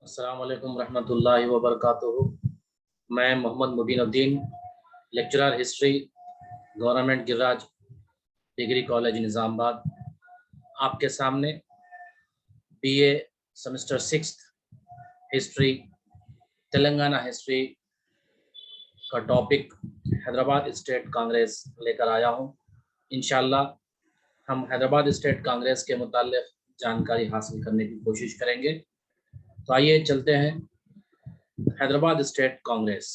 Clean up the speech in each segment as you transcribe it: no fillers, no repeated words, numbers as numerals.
السلام علیکم ورحمۃ اللہ وبرکاتہ۔ میں Muhammad Mubeenuddin, lecturer history, government Giriraj degree college Nizamabad, آپ کے سامنے B A semester 6 history Telangana history کا ٹاپک حیدرآباد اسٹیٹ کانگریس لے کر آیا ہوں۔ انشاءاللہ ہم حیدرآباد اسٹیٹ کانگریس کے متعلق جانکاری حاصل کرنے کی کوشش کریں گے۔ تو آئیے چلتے ہیں۔ حیدرآباد اسٹیٹ کانگریس،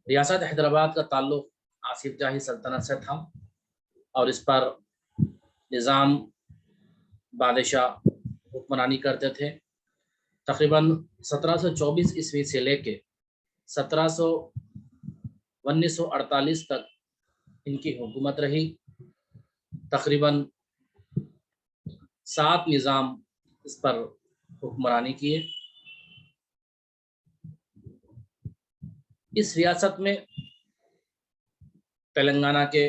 ریاست حیدرآباد کا تعلق آصف جاہی سلطنت سے تھا اور اس پر نظام بادشاہ حکمرانی کرتے تھے۔ تقریباً 1724 عیسوی سے لے کے 1948 تک ان کی حکومت رہی۔ تقریباً 7 نظام اس پر حکمرانی کیے۔ اس ریاست میں تلنگانہ کے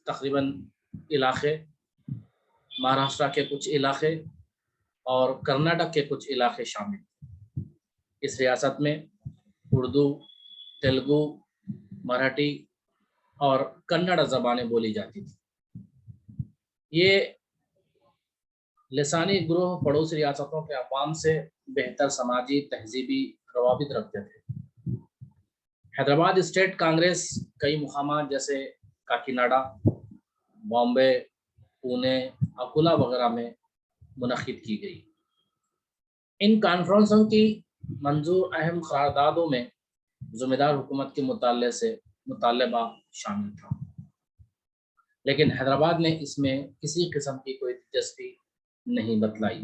تقریباً علاقے، مہاراشٹر کے کچھ علاقے اور کرناٹک کے کچھ علاقے شامل ہیں۔ اس ریاست میں اردو، تیلگو، مراٹھی اور کنڑ زبانیں بولی جاتی تھیں۔ یہ لسانی گروہ پڑوسی ریاستوں کے عوام سے بہتر سماجی تہذیبی روابط رکھتے تھے۔ حیدرآباد اسٹیٹ کانگریس کئی مقامات جیسے کاکیناڈا، بامبے، پونے، اکولا وغیرہ میں منعقد کی گئی۔ ان کانفرنسوں کی منظور اہم قراردادوں میں ذمہ دار حکومت کے مطالبہ شامل تھا، لیکن حیدرآباد نے اس میں کسی قسم کی کوئی دلچسپی نہیں بتلائی۔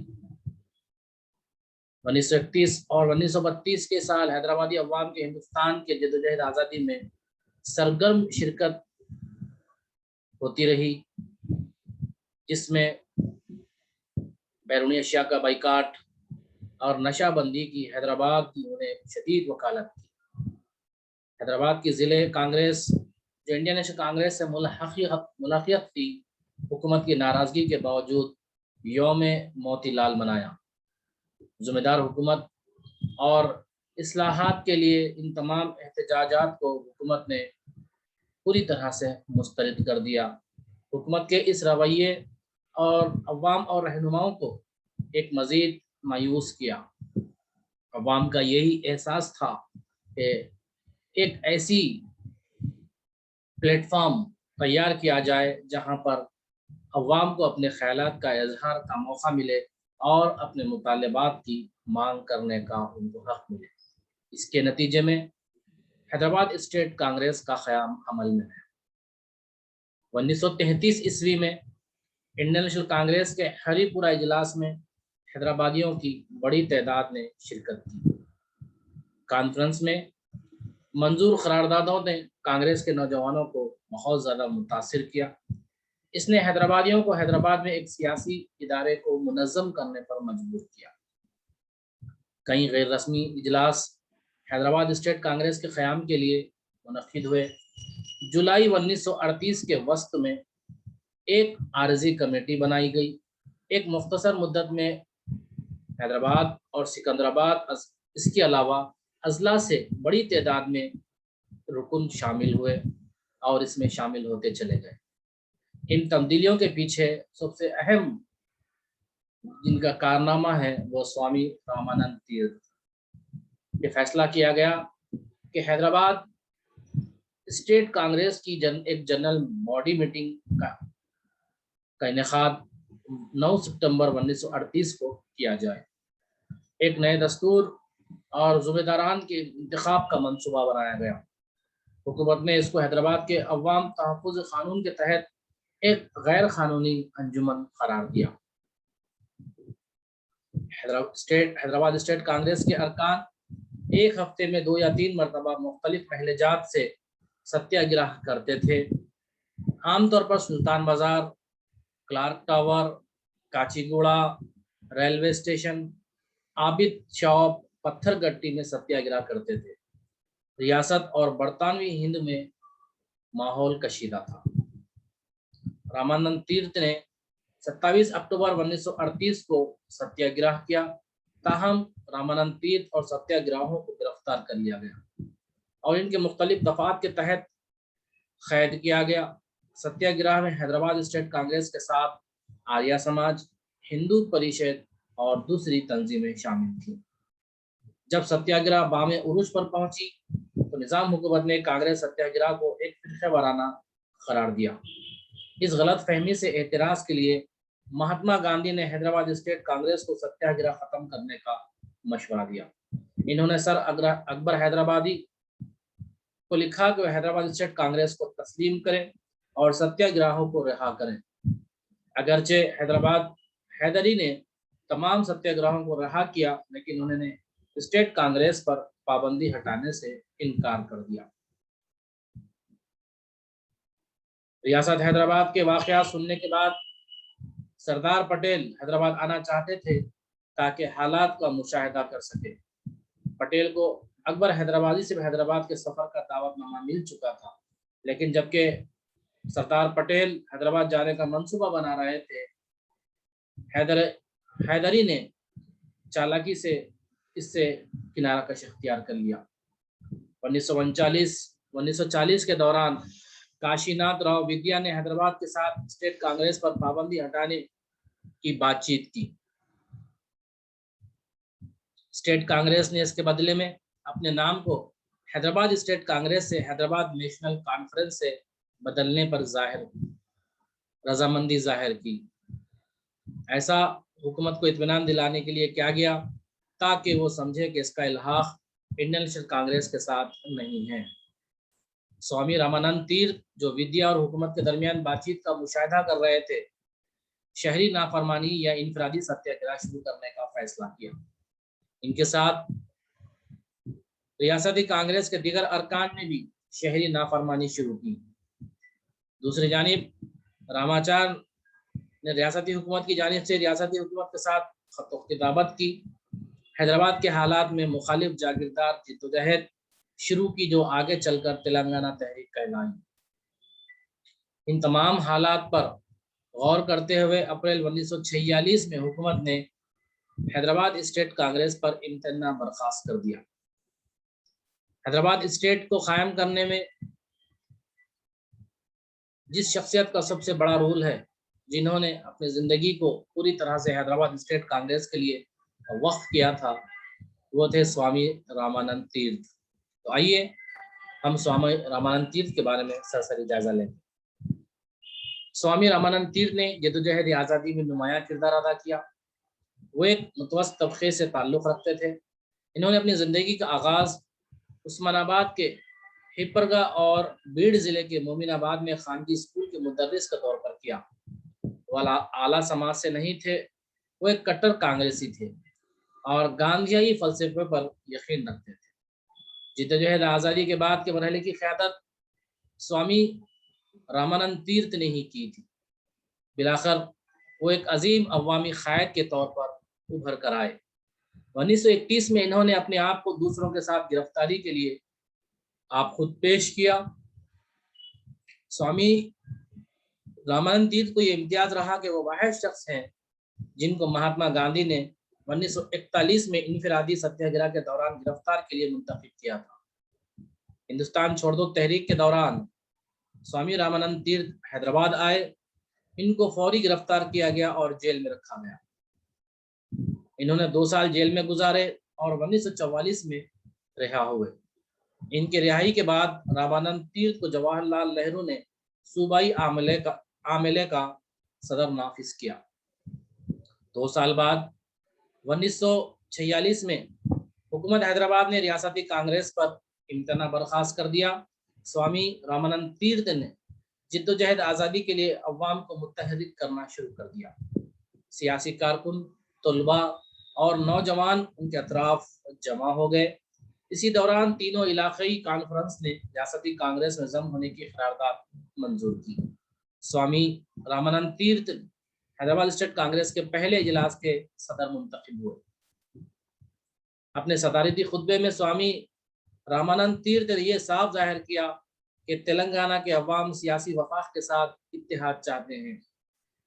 1931 اور 1932 کے سال حیدرآبادی عوام کے ہندوستان کے جدوجہد آزادی میں سرگرم شرکت ہوتی رہی، جس میں بیرونی اشیاء کا بائیکاٹ اور نشہ بندی کی حیدرآباد کی انہوں نے شدید وکالت کی۔ حیدرآباد کی ضلع کانگریس جو انڈین نیشنل کانگریس سے ملحقیت تھی، حکومت کی ناراضگی کے باوجود یوم موتی لال منایا۔ ذمہ دار حکومت اور اصلاحات کے لیے ان تمام احتجاجات کو حکومت نے پوری طرح سے مسترد کر دیا۔ حکومت کے اس رویے اور عوام اور رہنماؤں کو ایک مزید مایوس کیا۔ عوام کا یہی احساس تھا کہ ایک ایسی پلیٹ فارم تیار کیا جائے جہاں پر عوام کو اپنے خیالات کا اظہار کا موقع ملے اور اپنے مطالبات کی مانگ کرنے کا ان کو حق ملے۔ اس کے نتیجے میں حیدرآباد اسٹیٹ کانگریس کا قیام عمل میں ہے۔ 1933 عیسوی میں انڈین نیشنل کانگریس کے ہری پورہ اجلاس میں حیدرآبادیوں کی بڑی تعداد نے شرکت کی۔ کانفرنس میں منظور قراردادوں نے کانگریس کے نوجوانوں کو بہت زیادہ متاثر کیا۔ اس نے حیدرآبادیوں کو حیدرآباد میں ایک سیاسی ادارے کو منظم کرنے پر مجبور کیا۔ کئی غیر رسمی اجلاس حیدرآباد اسٹیٹ کانگریس کے قیام کے لیے منعقد ہوئے۔ جولائی 1938 کے وسط میں ایک عارضی کمیٹی بنائی گئی۔ ایک مختصر مدت میں حیدرآباد اور سکندرآباد اس کے علاوہ اضلاع سے بڑی تعداد میں رکن شامل ہوئے اور اس میں شامل ہوتے چلے گئے۔ ان تبدیلیوں کے پیچھے سب سے اہم جن کا کارنامہ ہے وہ سوامی رامانند تیرتھ۔ یہ فیصلہ کیا گیا کہ حیدرآباد اسٹیٹ کانگریس کی ایک جنرل باڈی میٹنگ کا انعقاد 9 ستمبر 1938 کو کیا جائے۔ ایک نئے دستور اور ذمہ داران کے انتخاب کا منصوبہ بنایا گیا۔ حکومت نے اس کو حیدرآباد کے عوام تحفظ قانون کے تحت ایک غیر قانونی انجمن قرار دیا۔ حیدرآباد اسٹیٹ کانگریس کے ارکان ایک ہفتے میں 2 یا 3 مرتبہ مختلف محلجات سے ستیہ گرہ کرتے تھے۔ عام طور پر سلطان بازار، کلارک ٹاور، کاچی گوڑا، ریلوے اسٹیشن، عابد چوک، پتھر گٹی میں ستیہ گرہ کرتے تھے۔ ریاست اور برطانوی ہند میں ماحول کشیدہ تھا۔ رامانند تیرتھ نے 27 اکتوبر 1938 کو ستیہ گرہ کیا۔ ताहम रामानंद तीर्थ और सत्याग्रहों को गिरफ्तार कर लिया गया और इनके मुख्तलिफ दफात के तहत कैद किया गया। सत्याग्रह में हैदराबाद स्टेट कांग्रेस के साथ आर्य समाज, हिंदू परिषद और दूसरी तंजीमें शामिल थीं। जब सत्याग्रह बाम उरूज पर पहुंची तो निजाम हुकूमत ने कांग्रेस सत्याग्रह को एक फिरका वाराना करार दिया। इस गलत फहमी से एतराज के लिए महात्मा गांधी ने हैदराबाद स्टेट कांग्रेस को सत्याग्रह खत्म करने का मशवरा दिया। इन्होंने सर अकबर हैदराबादी को लिखा कि वह हैदराबाद स्टेट कांग्रेस को तस्लीम करें और सत्याग्रहों को रिहा करें। अगरचे हैदरी ने तमाम सत्याग्रहों को रिहा किया, लेकिन उन्होंने स्टेट कांग्रेस पर पाबंदी हटाने से इनकार कर दिया। रियासत हैदराबाद के वाकयात सुनने के बाद सरदार पटेल हैदराबाद आना चाहते थे ताकि हालात का मुशाहिदा कर सके। पटेल को अकबर हैदराबादी से हैदराबाद के सफर का दावतनामा मिल चुका था, लेकिन जबकि सरदार पटेल हैदराबाद जाने का मंसूबा बना रहे थे, हैदरी ने चालाकी से इससे किनारा कश इख्तियार कर लिया। 1940 के दौरान काशीनाथ राव विद्या ने हैदराबाद के साथ स्टेट कांग्रेस पर पाबंदी हटाने की बातचीत की। स्टेट कांग्रेस ने इसके बदले में अपने नाम को हैदराबाद स्टेट कांग्रेस से हैदराबाद नेशनल कॉन्फ्रेंस से बदलने पर रजामंदी जाहिर की। ऐसा हुकूमत को इत्मीनान दिलाने के लिए किया गया ताकि वो समझे कि इसका इल्हाक इंडियन नेशनल कांग्रेस के साथ नहीं है। स्वामी रामानंद तीर्थ, जो विद्या और हुकूमत के दरमियान बातचीत का मुशाहिदा कर रहे थे, शहरी नाफरमानी या इनफरादी सत्याग्रह शुरू करने का फैसला किया। इनके साथ रियासती कांग्रेस के दीगर अरकान ने भी शहरी नाफरमानी शुरू की। दूसरी जानिब रामाचार ने रियासती हुकूमत की जानिब से रियासती हुकूमत के साथ खत-ओ-किताबत की। हैदराबाद के हालात में मुखालिफ जागीरदार जिद्दोजहद शुरू की, जो आगे चलकर तेलंगाना तहरीक कहलाई। इन तमाम हालात पर गौर करते हुए अप्रैल 1946 में हुकूमत ने हैदराबाद स्टेट कांग्रेस पर इम्तना बर्खास्त कर दिया। हैदराबाद स्टेट को कायम करने में जिस शख्सियत का सबसे बड़ा रोल है, जिन्होंने अपनी जिंदगी को पूरी तरह से हैदराबाद स्टेट कांग्रेस के लिए वक्फ किया था, वो थे स्वामी रामानंद तीर्थ। तो आइए हम स्वामी रामानंद तीर्थ के बारे में सरसरी जायजा लें। स्वामी रामानंद तीर्थ ने जद्दोजहद आज़ादी में नुमायां किरदार अदा किया। वो एक मुतवस्सित तबके से ताल्लुक़ रखते थे। इन्होंने अपनी ज़िंदगी का आगाज़ उस्मानाबाद के हिपरगा और बीड़ ज़िले के मोमिनाबाद में खानगी स्कूल के मुदर्रिस के तौर पर किया। वो आला समाज से नहीं थे, वो एक कट्टर कांग्रेसी थे और गांधीयाई फ़लसफ़े पर यकीन रखते थे। जद्दोजहद आज़ादी के बाद के मरहले की क़यादत स्वामी रामानंद तीर्थ ने ही की थी। बिलाखिर वो एक अजीम अवामी क़ायद के तौर पर उभर कर आए। 1931 में इन्होंने अपने आप को दूसरों के साथ गिरफ्तारी के लिए आप खुद पेश किया। स्वामी रामानंद तीर्थ को ये इम्तियाज रहा कि वो वाहिद शख्स हैं जिनको महात्मा गांधी ने 1941 में इनफरादी सत्याग्रह के दौरान गिरफ्तार के लिए मुंतखब किया था। हिंदुस्तान छोड़ दो तहरीक के दौरान स्वामी रामानंद तीर्थ हैदराबाद आए। इनको फौरी गिरफ्तार किया गया और जेल में रखा गया। इन्होंने 2 साल जेल में गुजारे और 1944 में रिहा हुए। इनके रिहाई के बाद रामानंद तीर्थ को जवाहरलाल नेहरू ने सूबाई आमले का सदर नाफिज किया। 2 साल बाद 1946 में हुकूमत हैदराबाद ने रियासती कांग्रेस पर इम्तना बर्खास्त कर दिया। स्वामी रामानंद तीर्थ ने जिद्दोजहद आज़ादी के लिए अवाम को मुत्तहद करना शुरू कर दिया। सियासी कारकुन, तलबा और नौजवान उनके अतराफ जमा हो गए। इसी दौरान तीनों इलाक़ाई कॉन्फ्रेंस ने रियासती कांग्रेस में जम होने की करारदाद मंजूर की। स्वामी रामानंद तीर्थ हैदराबाद स्टेट कांग्रेस के पहले इजलास के सदर मुंतखब हुए। अपने सदारती खुतबे में स्वामी रामानंद तीर्थ ने यह साफ जाहिर किया कि तेलंगाना के अवाम सियासी वफाक के साथ इत्तेहाद चाहते हैं।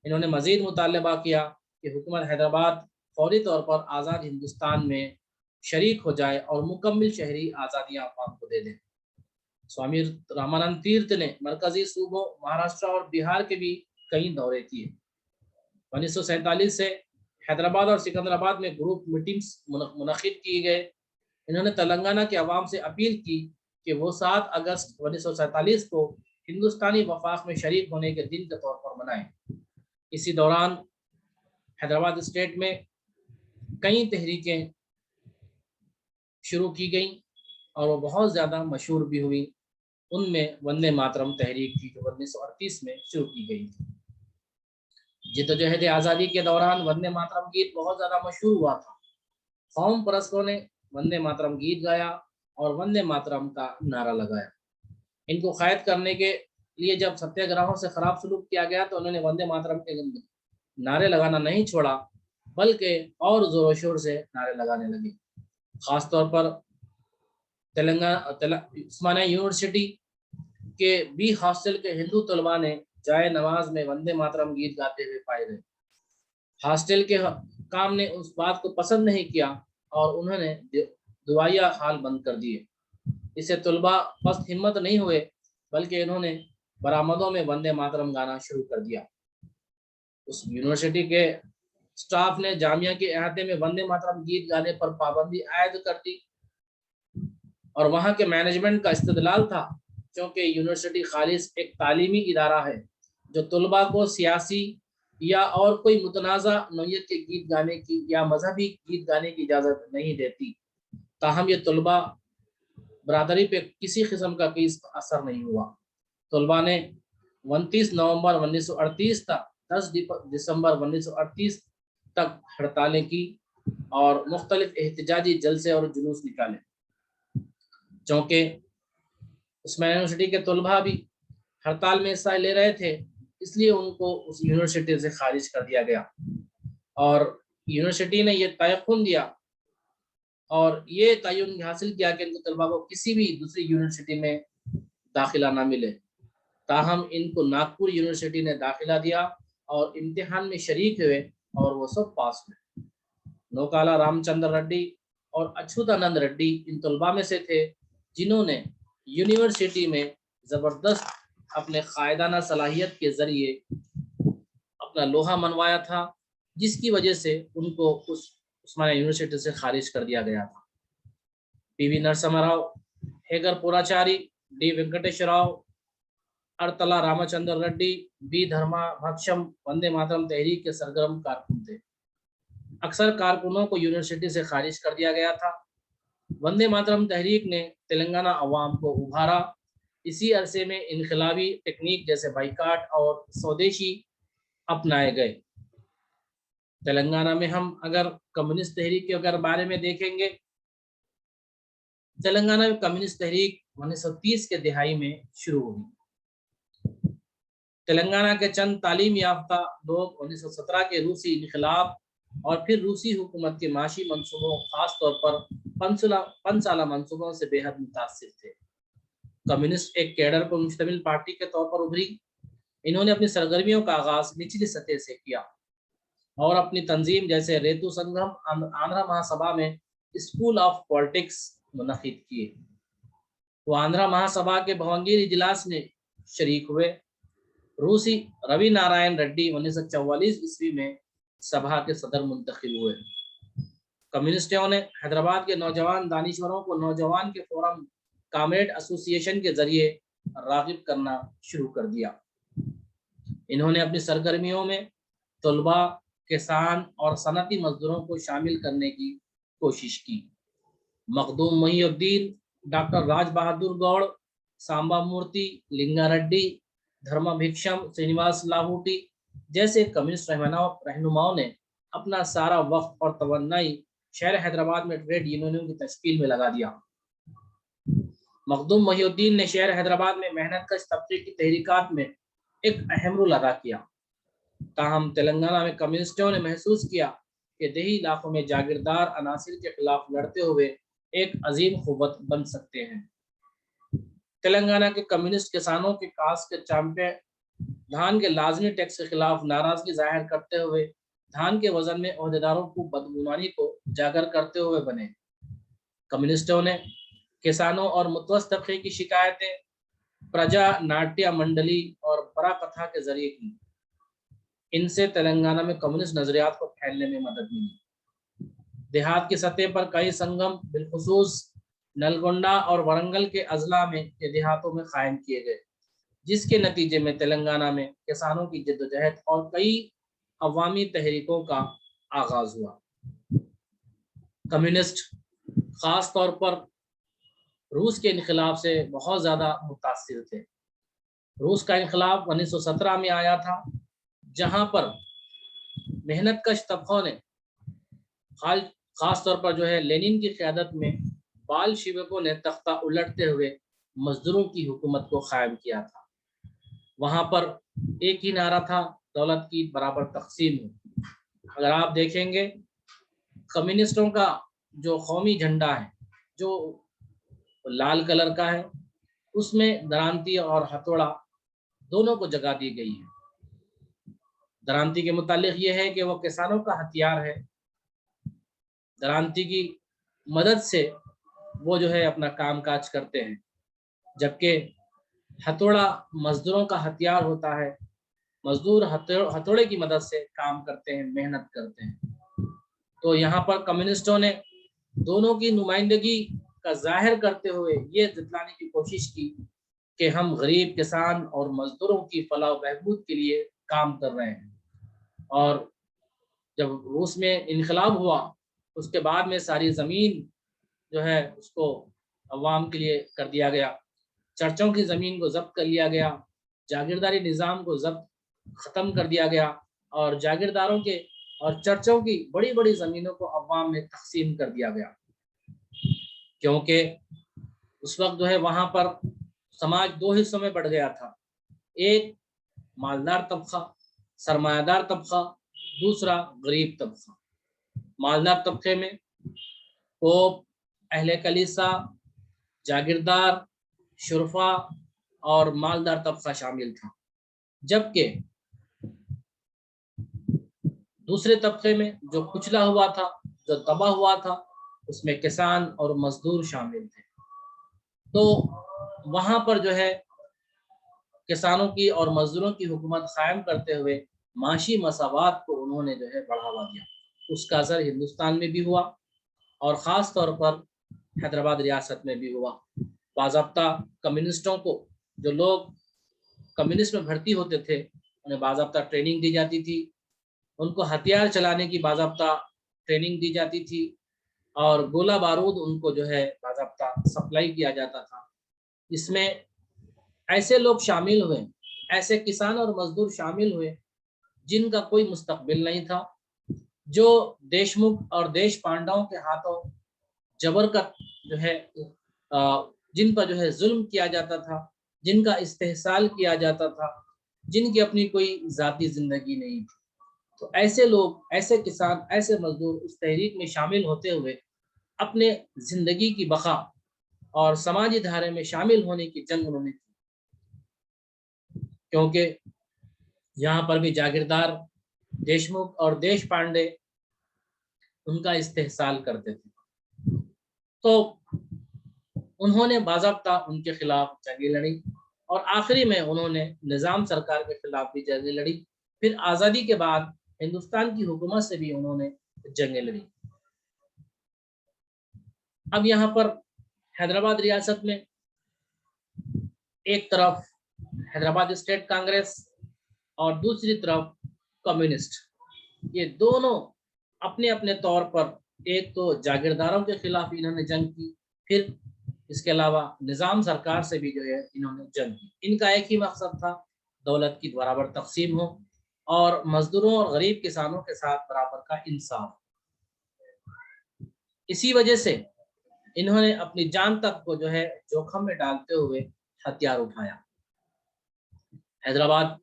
इन्होंने मजीद मुतालबा किया कि हुकूमत हैदराबाद فوری طور پر آزاد ہندوستان میں شریک ہو جائے اور مکمل شہری آزادیاں عوام کو دے دیں۔ سوامی رامانند تیرتھ نے مرکزی صوبوں مہاراشٹر اور بہار کے بھی کئی دورے کیے۔ 1947 سے حیدرآباد اور سکندرآباد میں گروپ میٹنگز منعقد کی گئے۔ انہوں نے تلنگانہ کے عوام سے اپیل کی کہ وہ 7 اگست 1947 کو ہندوستانی وفاق میں شریک ہونے کے دن کے طور پر منائیں۔ اسی دوران حیدرآباد اسٹیٹ میں کئی تحریکیں شروع کی گئیں اور وہ بہت زیادہ مشہور بھی ہوئی۔ ان میں وندے ماترم تحریک تھی جو 1938 میں شروع کی گئی تھی۔ جدوجہد آزادی کے دوران وندے ماترم گیت بہت زیادہ مشہور ہوا تھا۔ قوم پرستوں نے وندے ماترم گیت گایا اور وندے ماترم کا نعرہ لگایا۔ ان کو قید کرنے کے لیے جب ستیہ گراہوں سے خراب سلوک کیا گیا تو انہوں نے وندے ماترم کے نعرے لگانا نہیں چھوڑا بلکہ اور زور و شور سے نعرے لگانے لگے۔ خاص طور پر تلنگانہ عثمانیہ یونیورسٹی کے بی ہاسٹل کے ہندو طلباء نے جائے نماز میں وندے ماترم گیت گاتے ہوئے پائے گئے۔ ہاسٹل کے حکام نے اس بات کو پسند نہیں کیا اور انہوں نے دعائیہ حال بند کر دیے۔ اس سے طلباء پست ہمت نہیں ہوئے بلکہ انہوں نے برآمدوں میں وندے ماترم گانا شروع کر دیا۔ اس یونیورسٹی کے سٹاف نے جامعہ کے احاطے میں وندے ماترم گیت گانے پر پابندی عائد کر دی اور وہاں کے مینجمنٹ کا استدلال تھا کیونکہ یونیورسٹی خالص ایک تعلیمی ادارہ ہے جو طلباء کو سیاسی یا اور کوئی متنازع نوعیت کے گیت گانے کی یا مذہبی گیت گانے کی اجازت نہیں دیتی۔ تاہم یہ طلباء برادری پہ کسی قسم کا کوئی اثر نہیں ہوا۔ طلباء نے 29 نومبر 1938 تک 10 دسمبر 1938 تک ہڑتالیں کی اور مختلف احتجاجی جلسے اور جلوس نکالے۔ چونکہ عثمانیہ یونیورسٹی کے طلباء بھی ہڑتال میں حصہ لے رہے تھے اس لیے ان کو اس یونیورسٹی سے خارج کر دیا گیا اور یونیورسٹی نے یہ تیقن دیا اور یہ تعین حاصل کیا کہ ان کے طلباء کو کسی بھی دوسری یونیورسٹی میں داخلہ نہ ملے۔ تاہم ان کو ناگپور یونیورسٹی نے داخلہ دیا اور امتحان میں شریک ہوئے اور وہ سب پاس ہوئے۔ نوکالا رام چندر ریڈی اور اچھوتانند ریڈی ان طلباء میں سے تھے جنہوں نے یونیورسٹی میں زبردست اپنے قائدانہ صلاحیت کے ذریعے اپنا لوہا منوایا تھا، جس کی وجہ سے ان کو اس عثمانیہ یونیورسٹی سے خارج کر دیا گیا تھا۔ پی وی نرسمہ راؤ، ہیگر پوراچاری، ڈی وینکٹیش راؤ، ارتلا رامچندر ریڈی، بی دھرما بھکشم وندے ماترم تحریک کے سرگرم کارکن تھے۔ اکثر کارکنوں کو یونیورسٹی سے خارج کر دیا گیا تھا۔ وندے ماترم تحریک نے تلنگانہ عوام کو ابھارا۔ اسی عرصے میں انقلابی ٹیکنیک جیسے بائیکاٹ اور سودیشی اپنائے گئے۔ تلنگانہ میں ہم اگر کمیونسٹ تحریک کے اگر بارے میں دیکھیں گے، تلنگانہ میں کمیونسٹ تحریک 1930 کے دہائی میں شروع ہوئی۔ تلنگانہ کے چند تعلیم یافتہ لوگ 1917 کے روسی انقلاب اور پھر روسی حکومت کے معاشی منصوبوں خاص طور پر 5 سالہ منصوبوں سے بے حد متاثر تھے۔ کمیونسٹ ایک کیڈر پر مشتمل پارٹی کے طور پر ابھری۔ انہوں نے اپنی سرگرمیوں کا آغاز نچلی سطح سے کیا اور اپنی تنظیم جیسے ریتو سنگم آندھرا مہاسبھا میں اسکول آف پالیٹکس منعقد کیے۔ وہ آندھرا مہاسبھا کے بھونگیر اجلاس میں شریک ہوئے۔ روسی روی نارائن ریڈی 1944 عیسوی میں سبھا کے صدر منتخب ہوئے۔ کمیونسٹوں نے حیدرآباد کے نوجوان دانشوروں کو نوجوان کے فورم کامریڈ ایسوسی ایشن کے ذریعے راغب کرنا شروع کر دیا۔ انہوں نے اپنی سرگرمیوں میں طلباء، کسان اور صنعتی مزدوروں کو شامل کرنے کی کوشش کی۔ مخدوم محی الدین، ڈاکٹر راج بہادر گوڑ، سامبا مورتی، لنگا ریڈی، دھرما بھکشم، سرینواس لاہوٹی جیسے کمیونسٹ رہنماؤں نے اپنا سارا وقت اور توانائی شہر حیدرآباد میں ٹریڈ یونینوں کی تشکیل میں لگا دیا۔ مخدوم محی الدین نے شہر حیدرآباد میں محنت کش طبقے کی تحریکات میں ایک اہم رول ادا کیا۔ تاہم تلنگانہ میں کمیونسٹوں نے محسوس کیا کہ دیہی علاقوں میں جاگیردار عناصر کے خلاف لڑتے ہوئے ایک عظیم قوت بن سکتے ہیں۔ تلنگانہ کے کمیونسٹ کسانوں کے کاس کے چانپے دھان کے لازمی ٹیکس کے خلاف ناراضگی ظاہر کرتے ہوئے धान के वजन में ओहदेदारों को बदगुमानी को उजागर करते हुए बने। कम्युनिस्टों ने किसानों और मुतवस्सित तबके की शिकायतें प्रजा नाट्य मंडली और बड़ा कथा के जरिए की। इनसे तेलंगाना में कम्युनिस्ट नजरियात को फैलने में मदद मिली। देहात की सतह पर कई संगम बिलखुसूस नलगोंडा और वरंगल के अजला में के देहातों में कायम किए गए, जिसके नतीजे में तेलंगाना में किसानों की जद्दोजहद और कई अवामी तहरीकों का आगाज हुआ। कम्युनिस्ट खास तौर पर रूस के इनकलाब से बहुत ज़्यादा मुतासिर थे। रूस का इनकलाब 1917 में आया था, जहां पर मेहनत कश तबकों ने खास तौर पर जो है लेनिन की क़यादत में बाल्शिविकों ने तख्ता उलटते हुए मजदूरों की हुकूमत को कायम किया था। वहां पर एक ही नारा था, दौलत की बराबर तकसीम हो। अगर आप देखेंगे कम्युनिस्टों का जो कौमी झंडा है जो लाल कलर का है, उसमें दरांती और हथौड़ा दोनों को जगह दी गई है। दरांती के मुतालिक ये है कि वो किसानों का हथियार है, दरांती की मदद से वो जो है अपना काम काज करते हैं, जबकि हथौड़ा मजदूरों का हथियार होता है। मजदूर हथौड़े की मदद से काम करते हैं, मेहनत करते हैं। तो यहाँ पर कम्युनिस्टों ने दोनों की नुमाइंदगी का जाहिर करते हुए ये जतलाने की कोशिश की कि हम गरीब किसान और मजदूरों की फलाह बहबूद के लिए काम कर रहे हैं। और जब रूस में इनकलाब हुआ, उसके बाद में सारी ज़मीन जो है उसको अवाम के लिए कर दिया गया, चर्चों की ज़मीन को जब्त कर लिया गया, जागीरदारी निज़ाम को जब्त ख़त्म कर दिया गया और जागीरदारों के और चर्चों की बड़ी बड़ी ज़मीनों को अवाम में तकसीम कर दिया गया, क्योंकि उस वक्त जो है वहाँ पर समाज दो हिस्सों में बढ़ गया था। एक मालदार तबका, सरमायादार तबका, दूसरा गरीब तबका। मालदार तबके में पोप, अहले कलीसा, जागीरदार, शुरफा और मालदार तबका शामिल था, जबकि दूसरे तबके में जो कुचला हुआ था, जो दबा हुआ था, उसमें किसान और मजदूर शामिल थे। तो वहाँ पर जो है किसानों की और मजदूरों की हुकूमत कायम करते हुए माशी मसावात को उन्होंने जो है बढ़ावा दिया। उसका असर हिंदुस्तान में भी हुआ और ख़ास तौर पर हैदराबाद रियासत में भी हुआ। बाज़ाब्ता कम्युनिस्टों को, जो लोग कम्युनिस्ट में भर्ती होते थे, उन्हें बाज़ाब्ता ट्रेनिंग दी जाती थी, उनको हथियार चलाने की बाज़ाब्ता ट्रेनिंग दी जाती थी और गोला बारूद उनको जो है बाज़ाब्ता सप्लाई किया जाता था। इसमें ऐसे लोग शामिल हुए, ऐसे किसान और मजदूर शामिल हुए जिनका कोई मुस्तकबिल नहीं था, जो देशमुख और देश पांडवों के हाथों जबर का जो है जिन पर जो है जुल्म किया जाता था, जिनका इस्तेहसाल किया जाता था, जिनकी अपनी कोई ज़ाती ज़िंदगी नहीं थी। तो ऐसे लोग, ऐसे किसान, ऐसे मजदूर इस तहरीक में शामिल होते हुए अपने ज़िंदगी की बका और समाजी धारे में शामिल होने की जंग उन्होंने की, क्योंकि यहाँ पर भी जागीरदार, देशमुख और देश पांडे उनका इस्तेहसाल करते थे। तो उन्होंने बाज़ाब्ता उनके खिलाफ जंगें लड़ी और आखिरी में उन्होंने निज़ाम सरकार के खिलाफ भी जंगें लड़ी। फिर आज़ादी के बाद हिंदुस्तान की हुकूमत से भी उन्होंने जंगें लड़ी। अब यहाँ पर हैदराबाद रियासत में एक तरफ हैदराबाद स्टेट कांग्रेस और दूसरी तरफ कम्युनिस्ट, ये दोनों अपने अपने तौर पर, एक तो जागीरदारों के खिलाफ इन्होंने जंग की, फिर इसके अलावा निज़ाम सरकार से भी जो है इन्होंने जंग की। इनका एक ही मकसद था, दौलत की बराबर तकसीम हो और मजदूरों और गरीब किसानों के साथ बराबर का इंसाफ। इसी वजह से इन्होंने अपनी जान तक को जो है जोखम में डालते हुए हथियार उठाया। हैदराबाद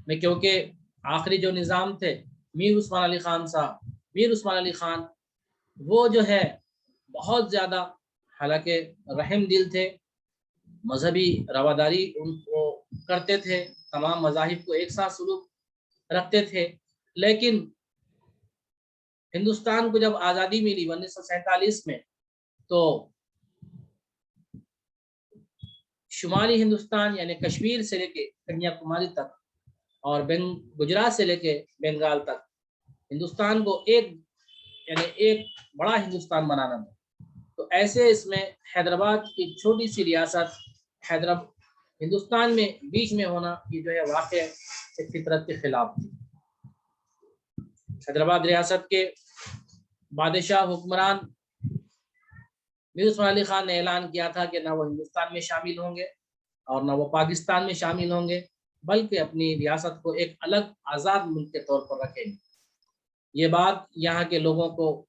में क्योंकि आखिरी जो निज़ाम थे मीर उस्मान अली खान साहब, मीर उस्मान अली खान वो जो है बहुत ज़्यादा हालांकि रहम दिल थे, मजहबी रवादारी उनको करते थे, तमाम मज़ाहिब को एक साथ सलूक रखते थे, लेकिन हिंदुस्तान को जब आज़ादी मिली 1947 में, तो शुमाली हिंदुस्तान यानी कश्मीर से लेके कन्याकुमारी तक और गुजरात से लेके बंगाल तक हिंदुस्तान को एक बड़ा हिंदुस्तान बनाना था। तो ऐसे इसमें हैदराबाद की छोटी सी रियासत हैदराबाद हिंदुस्तान में बीच में होना, ये जो है वाक़ई एक फितरत के खिलाफ थी। हैदराबाद रियासत के बादशाह हुक्मरान मीर उस्मान अली खान ने ऐलान किया था कि ना वो हिंदुस्तान में शामिल होंगे और ना वो पाकिस्तान में शामिल होंगे, बल्कि अपनी रियासत को एक अलग आज़ाद मुल्क के तौर पर रखेंगे। ये बात यहाँ के लोगों को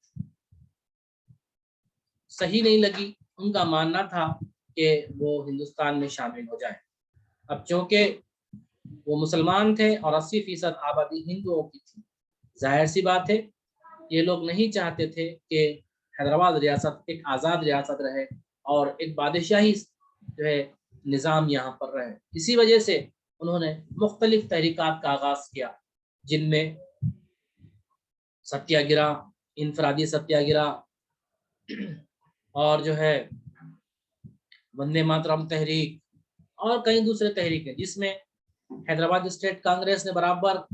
सही नहीं लगी। उनका मानना था कि वो हिंदुस्तान में शामिल हो जाए। अब चूँकि वो मुसलमान थे और 80% आबादी हिंदुओं की थी, जाहिर सी बात है ये लोग नहीं चाहते थे कि हैदराबाद रियासत एक आज़ाद रियासत रहे और एक बादशाही जो है निज़ाम यहाँ पर रहे। इसी वजह से उन्होंने मुख्तलिफ तहरीकात का आगाज़ किया, जिनमें सत्याग्रह, इनफरादी सत्याग्रह और जो है वंदे मातरम तहरीक और कई दूसरे तहरीकें, जिसमें हैदराबाद स्टेट कांग्रेस ने बराबर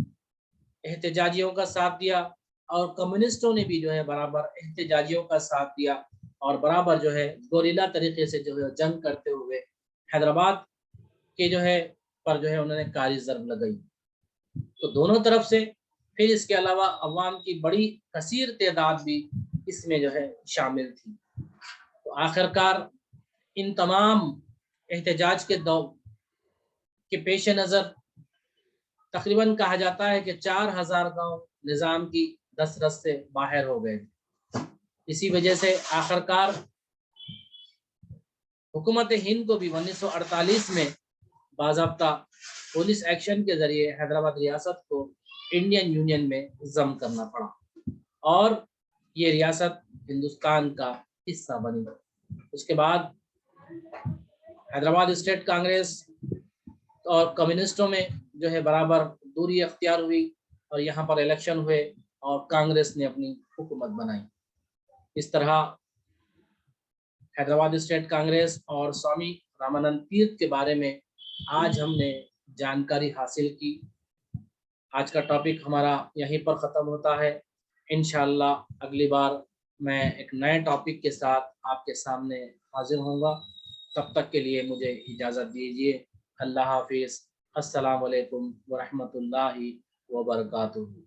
एहतजाजियों का साथ दिया और कम्युनिस्टों ने भी जो है बराबर एहतजाजियों का साथ दिया और बराबर जो है गोरिल्ला तरीके से जो है जंग करते हुए हैदराबाद के जो है पर जो है उन्होंने कारी ज़रब लगाई। तो दोनों तरफ से, फिर इसके अलावा अवाम की बड़ी कसीर तादाद भी इसमें जो है शामिल थी। तो आखिरकार इन तमाम एहतजाज के पेश नज़र तकरीबन कहा जाता है कि 4000 गांव निज़ाम की दस्तरस से बाहर हो गए। इसी वजह से आखिरकार हुकूमत हिंद को भी 1948 में बाज़ाब्ता पुलिस एक्शन के ज़रिए हैदराबाद रियासत को इंडियन यूनियन में ज़म करना पड़ा और ये रियासत हिंदुस्तान का हिस्सा बनी। उसके बाद हैदराबाद स्टेट कांग्रेस और कम्युनिस्टों में जो है बराबर दूरी अख्तियार हुई और यहाँ पर इलेक्शन हुए और कांग्रेस ने अपनी हुकूमत बनाई। इस तरह हैदराबाद स्टेट कांग्रेस और स्वामी रामानंद तीर्थ के बारे में आज हमने जानकारी हासिल की। आज का टॉपिक हमारा यहीं पर ख़त्म होता है। इंशाअल्लाह अगली बार मैं एक नए टॉपिक के साथ आपके सामने हाजिर होऊंगा। तब तक के लिए मुझे इजाज़त दीजिए। अल्लाह हाफिज़। अस्सलामु अलैकुम व रहमतुल्लाहि व बरकातुहू।